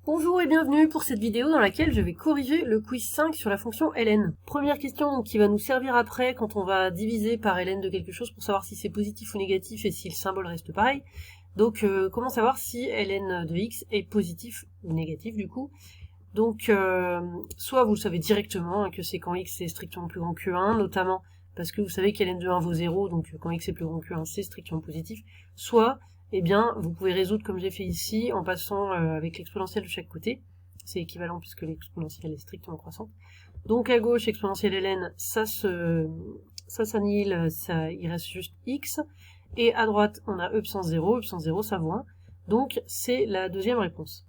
Bonjour et bienvenue pour cette vidéo dans laquelle je vais corriger le quiz 5 sur la fonction ln. Première question donc, qui va nous servir après quand on va diviser par ln de quelque chose pour savoir si c'est positif ou négatif et si le symbole reste pareil. Donc comment savoir si ln de x est positif ou négatif du coup. Donc soit vous le savez directement que c'est quand x est strictement plus grand que 1, notamment parce que vous savez qu'ln de 1 vaut 0, donc quand x est plus grand que 1 c'est strictement positif, soit eh bien, vous pouvez résoudre comme j'ai fait ici, en passant avec l'exponentielle de chaque côté. C'est équivalent puisque l'exponentielle est strictement croissante. Donc à gauche, exponentielle ln, ça s'annihile, il reste juste x. Et à droite, on a e puissance 0, ça vaut 1. Donc c'est la deuxième réponse.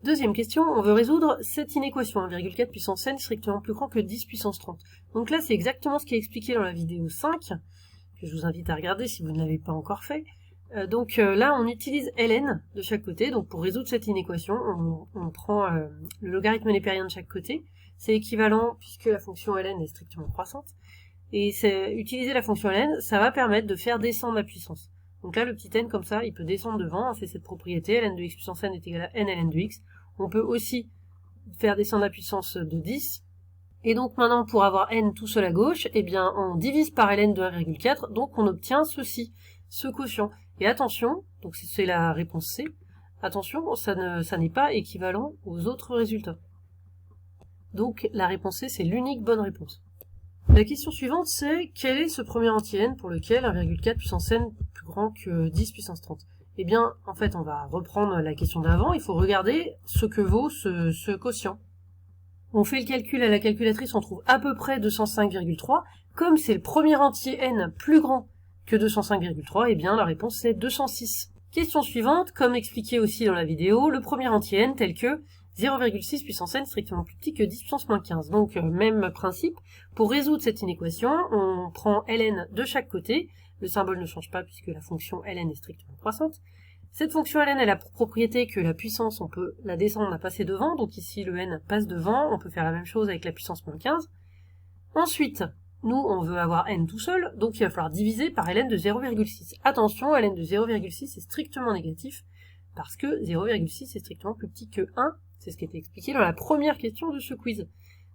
Deuxième question, on veut résoudre cette inéquation, 1,4 puissance n strictement plus grand que 10 puissance 30. Donc là, c'est exactement ce qui est expliqué dans la vidéo 5, que je vous invite à regarder si vous ne l'avez pas encore fait. Donc là, on utilise ln de chaque côté. Donc pour résoudre cette inéquation, on prend le logarithme népérien de chaque côté. C'est équivalent puisque la fonction ln est strictement croissante. Et utiliser la fonction ln, ça va permettre de faire descendre la puissance. Donc là, le petit n comme ça, il peut descendre devant. C'est cette propriété, ln de x puissance n est égal à n ln de x. On peut aussi faire descendre la puissance de 10. Et donc maintenant, pour avoir n tout seul à gauche, eh bien on divise par ln de 1,4, donc on obtient ceci, ce quotient. Et attention, donc c'est la réponse C, attention, ça n'est pas équivalent aux autres résultats. Donc la réponse C, c'est l'unique bonne réponse. La question suivante, c'est quel est ce premier anti-n pour lequel 1,4 puissance n plus grand que 10 puissance 30 ? Eh bien, en fait, on va reprendre la question d'avant, il faut regarder ce que vaut ce quotient. On fait le calcul à la calculatrice, on trouve à peu près 205,3. Comme c'est le premier entier n plus grand que 205,3, eh bien la réponse c'est 206. Question suivante, comme expliqué aussi dans la vidéo, le premier entier n tel que 0,6 puissance n strictement plus petit que 10 puissance moins 15. Donc même principe, pour résoudre cette inéquation, on prend ln de chaque côté, le symbole ne change pas puisque la fonction ln est strictement croissante. Cette fonction ln elle a pour propriété que la puissance, on peut la descendre, la passer devant, donc ici le n passe devant, on peut faire la même chose avec la puissance moins 15. Ensuite, nous, on veut avoir n tout seul, donc il va falloir diviser par ln de 0,6. Attention, ln de 0,6 est strictement négatif, parce que 0,6 est strictement plus petit que 1, c'est ce qui était expliqué dans la première question de ce quiz.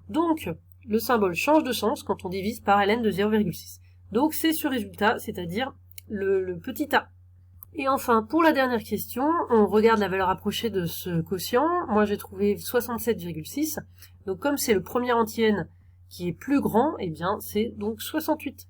Donc, le symbole change de sens quand on divise par ln de 0,6. Donc c'est ce résultat, c'est-à-dire le petit a. Et enfin, pour la dernière question, on regarde la valeur approchée de ce quotient. Moi, j'ai trouvé 67,6. Donc comme c'est le premier entier n qui est plus grand, eh bien c'est donc 68.